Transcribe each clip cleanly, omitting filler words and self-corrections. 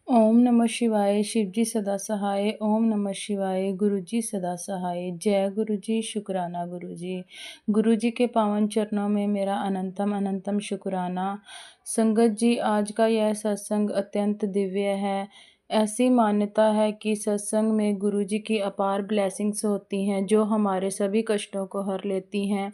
ओम नमः शिवाय। शिव जी सदा सहाय। ओम नमः शिवाय। गुरु जी सदा सहाय। जय गुरु जी। शुक्राना गुरु जी। गुरु जी के पावन चरणों में मेरा अनंतम अनंतम शुक्राना। संगत जी, आज का यह सत्संग अत्यंत दिव्य है। ऐसी मान्यता है कि सत्संग में गुरु जी की अपार ब्लेसिंग्स होती हैं जो हमारे सभी कष्टों को हर लेती हैं।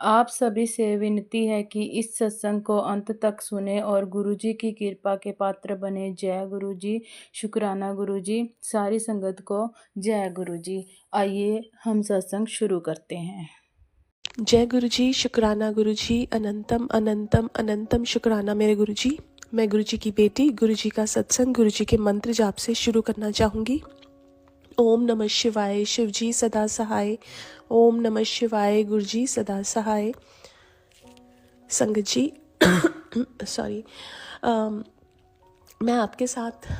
आप सभी से विनती है कि इस सत्संग को अंत तक सुने और गुरु जी की कृपा के पात्र बने। जय गुरु जी। शुक्राना गुरु जी। सारी संगत को जय गुरु जी। आइए हम सत्संग शुरू करते हैं। जय गुरु जी। शुक्राना गुरु जी। अनंतम अनंतम अनंतम शुक्राना मेरे गुरु जी। मैं गुरु जी की बेटी गुरु जी का सत्संग गुरु जी के मंत्र जाप से शुरू करना चाहूँगी। ओम नमः शिवाय। शिव जी सदा सहाय। ओम नमः शिवाय। गुरु जी सदा सहाय। संगत जी सॉरी, मैं आपके साथ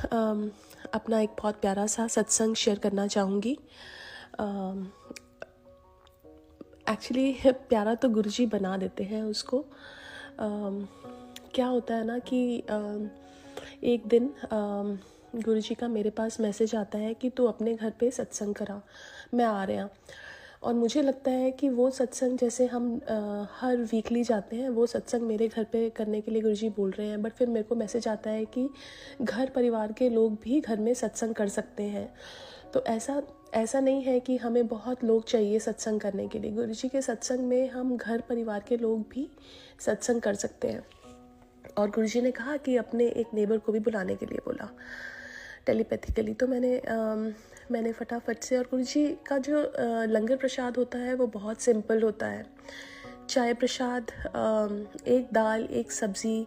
अपना एक बहुत प्यारा सा सत्संग शेयर करना चाहूँगी। एक्चुअली प्यारा तो गुरुजी बना देते हैं उसको। क्या होता है ना कि एक दिन गुरुजी का मेरे पास मैसेज आता है कि तू अपने घर पे सत्संग करा, मैं आ रहा। और मुझे लगता है कि वो सत्संग जैसे हम हर वीकली जाते हैं, वो सत्संग मेरे घर पे करने के लिए गुरुजी बोल रहे हैं। बट फिर मेरे को मैसेज आता है कि घर परिवार के लोग भी घर में सत्संग कर सकते हैं। तो ऐसा नहीं है कि हमें बहुत लोग चाहिए सत्संग करने के लिए। गुरुजी के सत्संग में हम घर परिवार के लोग भी सत्संग कर सकते हैं। और गुरुजी ने कहा कि अपने एक नेबर को भी बुलाने के लिए बोला टेलीपैथिकली। तो मैंने फटाफट से, और गुरुजी का जो लंगर प्रसाद होता है वो बहुत सिंपल होता है। चाय प्रसाद, एक दाल, एक सब्ज़ी,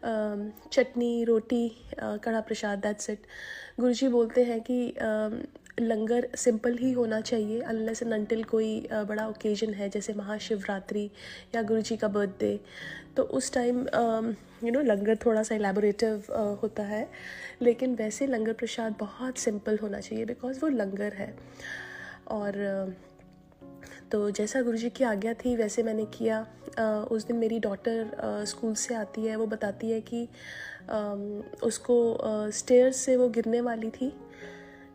चटनी, रोटी, कड़ा प्रसाद, दैट्स इट। गुरुजी बोलते हैं कि लंगर सिंपल ही होना चाहिए अनलेस एंड अनटिल कोई बड़ा ओकेजन है, जैसे महाशिवरात्रि या गुरुजी का बर्थडे। तो उस टाइम लंगर थोड़ा सा एलैबोरेटिव होता है, लेकिन वैसे लंगर प्रसाद बहुत सिंपल होना चाहिए बिकॉज़ वो लंगर है। और तो जैसा गुरुजी की आज्ञा थी वैसे मैंने किया। उस दिन मेरी डॉटर स्कूल से आती है, वो बताती है कि उसको स्टेयर्स से वो गिरने वाली थी,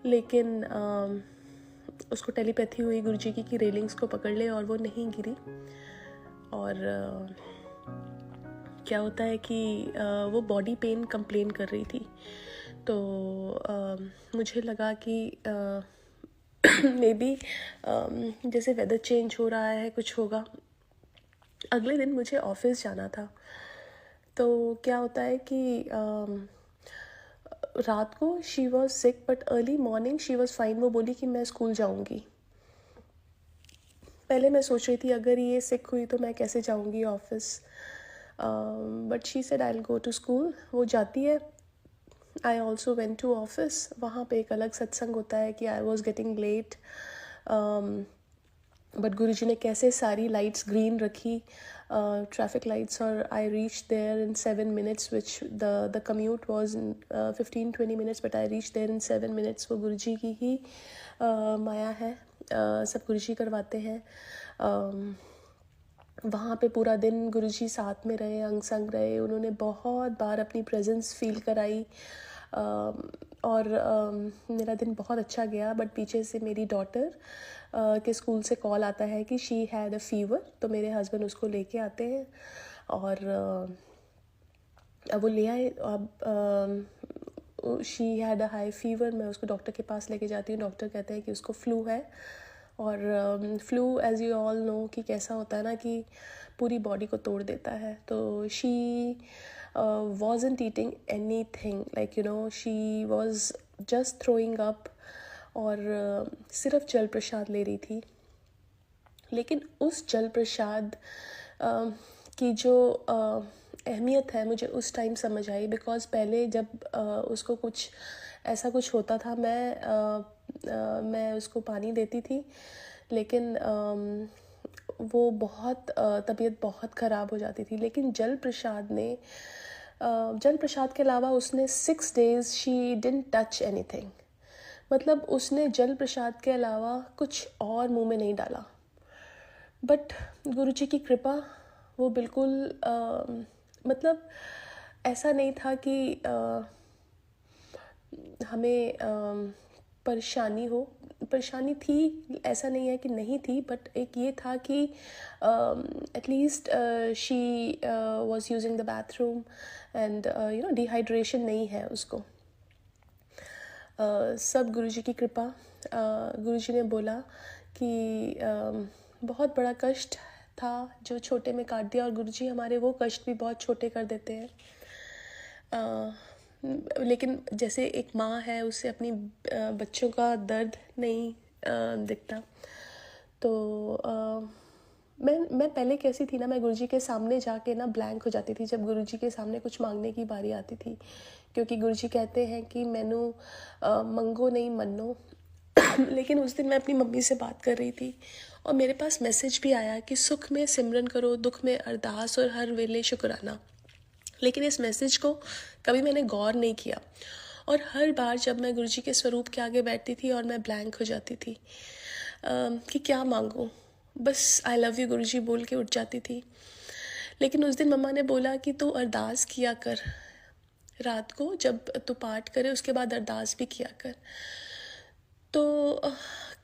लेकिन उसको टेलीपैथी हुई गुरुजी की कि रेलिंग्स को पकड़ ले, और वो नहीं गिरी। और क्या होता है कि वो बॉडी पेन कंप्लेन कर रही थी। तो मुझे लगा कि मे बी जैसे वेदर चेंज हो रहा है कुछ होगा। अगले दिन मुझे ऑफिस जाना था। तो क्या होता है कि रात को she was sick but early morning she was fine. वो बोली कि मैं स्कूल जाऊंगी। पहले मैं सोच रही थी अगर ये सिक हुई तो मैं कैसे जाऊंगी office, but she said I will go to school. वो जाती है। I also went to office. वहाँ पे एक अलग सत्संग होता है कि I was getting late, but गुरुजी ने कैसे सारी लाइट्स ग्रीन रखी, ट्रैफिक लाइट्स, और I reach there in 7 minutes which the commute was 15-20 minutes, but I reach there in 7 minutes। वो गुरुजी की ही माया है। सब गुरुजी करवाते हैं। वहाँ पे पूरा दिन गुरुजी साथ में रहे, अंग संग रहे। उन्होंने बहुत बार अपनी प्रेजेंस फील कराई, और मेरा दिन बहुत अच्छा गया। बट पीछे से मेरी डॉटर के स्कूल से कॉल आता है कि शी हैड अ फीवर। तो मेरे हस्बैंड उसको लेके आते हैं, और अब वो ले आए। अब she had a high fever. मैं उसको डॉक्टर के पास लेके जाती हूँ। डॉक्टर कहते हैं कि उसको फ्लू है। और flu as you all know कि कैसा होता है ना कि पूरी बॉडी को तोड़ देता है। तो she wasn't eating anything, like she was just throwing up, और सिर्फ जल प्रसाद ले रही थी। लेकिन उस जल प्रसाद की जो अहमियत है मुझे उस टाइम समझ आई। बिकॉज़ पहले जब उसको कुछ ऐसा कुछ होता था, मैं उसको पानी देती थी, लेकिन वो बहुत तबीयत बहुत ख़राब हो जाती थी। लेकिन जल प्रसाद के अलावा उसने 6 days she didn't touch anything. मतलब उसने जल प्रसाद के अलावा कुछ और मुंह में नहीं डाला। बट गुरुजी की कृपा, वो बिल्कुल मतलब ऐसा नहीं था कि हमें परेशानी थी, ऐसा नहीं है कि नहीं थी, बट एक ये था कि at least she was using the bathroom and dehydration नहीं है उसको। सब गुरुजी की कृपा। गुरुजी ने बोला कि बहुत बड़ा कष्ट था जो छोटे में काट दिया, और गुरुजी हमारे वो कष्ट भी बहुत छोटे कर देते हैं। लेकिन जैसे एक माँ है, उससे अपनी बच्चों का दर्द नहीं दिखता। तो मैं पहले कैसी थी ना, मैं गुरुजी के सामने जाके ना ब्लैंक हो जाती थी जब गुरुजी के सामने कुछ मांगने की बारी आती थी, क्योंकि गुरुजी कहते हैं कि मैनू मंगो नहीं मन्नो। लेकिन उस दिन मैं अपनी मम्मी से बात कर रही थी और मेरे पास मैसेज भी आया कि सुख में सिमरन करो, दुख में अरदास और हर वेले शुक्राना। लेकिन इस मैसेज को कभी मैंने गौर नहीं किया, और हर बार जब मैं गुरुजी के स्वरूप के आगे बैठती थी और मैं ब्लैंक हो जाती थी कि क्या मांगूं, बस आई लव यू गुरुजी बोल के उठ जाती थी। लेकिन उस दिन मम्मा ने बोला कि तू अरदास किया कर, रात को जब तू पाठ करे उसके बाद अरदास भी किया कर। तो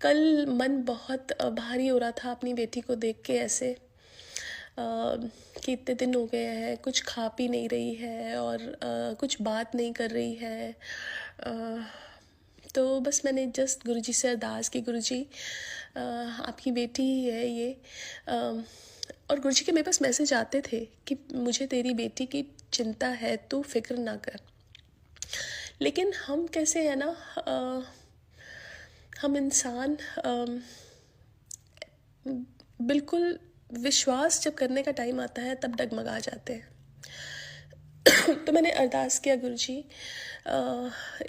कल मन बहुत भारी हो रहा था अपनी बेटी को देख के, ऐसे कि इतने दिन हो गए हैं, कुछ खा पी नहीं रही है और कुछ बात नहीं कर रही है। तो बस मैंने जस्ट गुरुजी से अरदास की, गुरुजी आपकी बेटी ही है ये। और गुरुजी के मेरे पास मैसेज आते थे कि मुझे तेरी बेटी की चिंता है, तू फिक्र ना कर। लेकिन हम कैसे है ना, हम इंसान बिल्कुल विश्वास जब करने का टाइम आता है तब डगमगा जाते हैं। तो मैंने अरदास किया, गुरुजी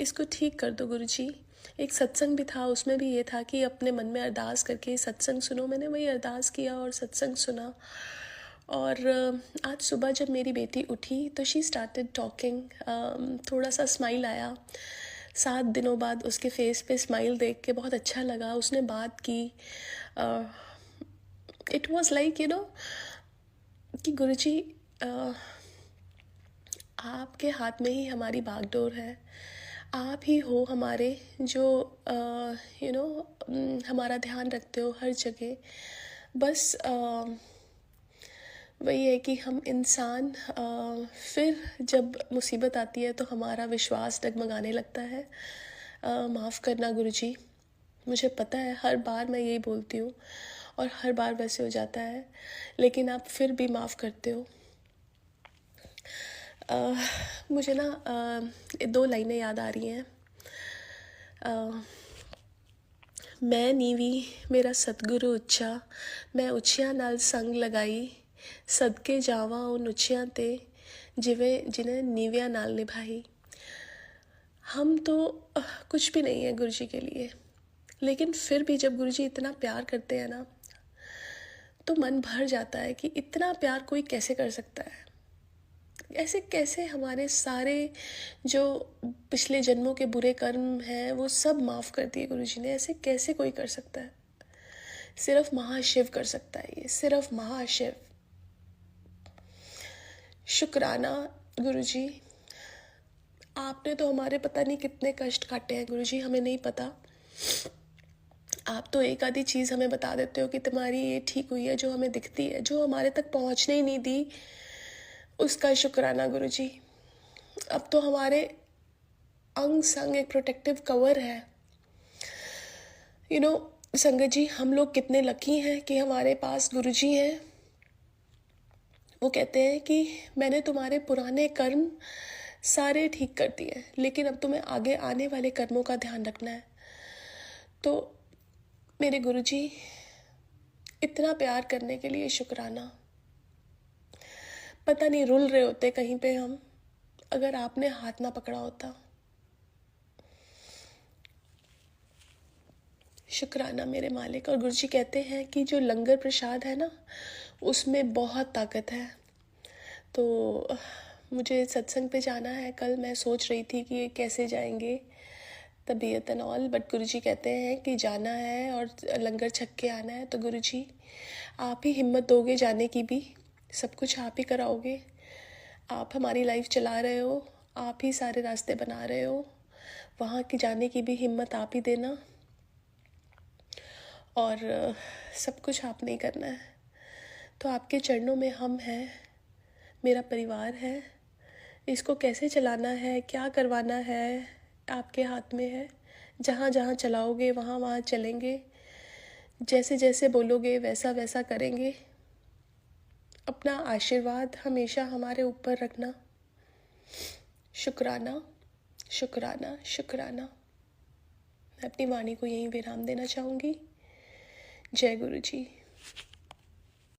इसको ठीक कर दो गुरुजी। एक सत्संग भी था, उसमें भी ये था कि अपने मन में अरदास करके सत्संग सुनो। मैंने वही अरदास किया और सत्संग सुना। और आज सुबह जब मेरी बेटी उठी तो शी स्टार्टेड टॉकिंग, थोड़ा सा स्माइल आया। 7 दिनों बाद उसके फेस पे स्माइल देख के बहुत अच्छा लगा। उसने बात की। इट वॉज लाइक कि गुरुजी आपके हाथ में ही हमारी बागडोर है, आप ही हो हमारे जो हमारा ध्यान रखते हो हर जगह। बस वही है कि हम इंसान फिर जब मुसीबत आती है तो हमारा विश्वास डगमगाने लगता है। माफ़ करना गुरुजी, मुझे पता है हर बार मैं यही बोलती हूँ और हर बार वैसे हो जाता है, लेकिन आप फिर भी माफ़ करते हो। मुझे ना 2 लाइनें याद आ रही हैं। मैं नीवी मेरा सतगुरु उच्चा, मैं उच्चियां नाल संग लगाई, सदके जावा उन उच्चियां ते जिन्हें नीवियां नाल निभाई। हम तो कुछ भी नहीं है गुरुजी के लिए, लेकिन फिर भी जब गुरुजी इतना प्यार करते हैं ना तो मन भर जाता है कि इतना प्यार कोई कैसे कर सकता है। ऐसे कैसे हमारे सारे जो पिछले जन्मों के बुरे कर्म हैं वो सब माफ़ कर दिए गुरुजी ने। ऐसे कैसे कोई कर सकता है? सिर्फ महाशिव कर सकता है ये, सिर्फ महाशिव। शुक्राना गुरुजी, आपने तो हमारे पता नहीं कितने कष्ट काटे हैं गुरुजी, हमें नहीं पता। आप तो एक आधी चीज़ हमें बता देते हो कि तुम्हारी ये ठीक हुई है, जो हमें दिखती है, जो हमारे तक पहुंचने ही नहीं दी, उसका शुक्राना गुरुजी। अब तो हमारे अंग संग एक प्रोटेक्टिव कवर है। संगत जी, हम लोग कितने लकी हैं कि हमारे पास गुरुजी हैं। वो कहते हैं कि मैंने तुम्हारे पुराने कर्म सारे ठीक कर दिए, लेकिन अब तुम्हें आगे आने वाले कर्मों का ध्यान रखना है। तो मेरे गुरुजी, इतना प्यार करने के लिए शुक्राना। पता नहीं रुल रहे होते कहीं पे हम, अगर आपने हाथ ना पकड़ा होता। शुक्राना मेरे मालिक। और गुरुजी कहते हैं कि जो लंगर प्रसाद है ना, उसमें बहुत ताकत है। तो मुझे सत्संग पे जाना है कल। मैं सोच रही थी कि कैसे जाएंगे, तबीयत एंड ऑल, बट गुरुजी कहते हैं कि जाना है और लंगर छक के आना है। तो गुरुजी, आप ही हिम्मत दोगे जाने की भी, सब कुछ आप ही कराओगे। आप हमारी लाइफ चला रहे हो, आप ही सारे रास्ते बना रहे हो। वहाँ की जाने की भी हिम्मत आप ही देना, और सब कुछ आपने ही करना है। तो आपके चरणों में हम हैं, मेरा परिवार है, इसको कैसे चलाना है, क्या करवाना है, आपके हाथ में है। जहाँ जहाँ चलाओगे वहाँ वहाँ चलेंगे, जैसे जैसे बोलोगे वैसा वैसा करेंगे। अपना आशीर्वाद हमेशा हमारे ऊपर रखना। शुक्राना, शुक्राना, शुक्राना। मैं अपनी वाणी को यहीं विराम देना चाहूँगी। जय गुरु जी।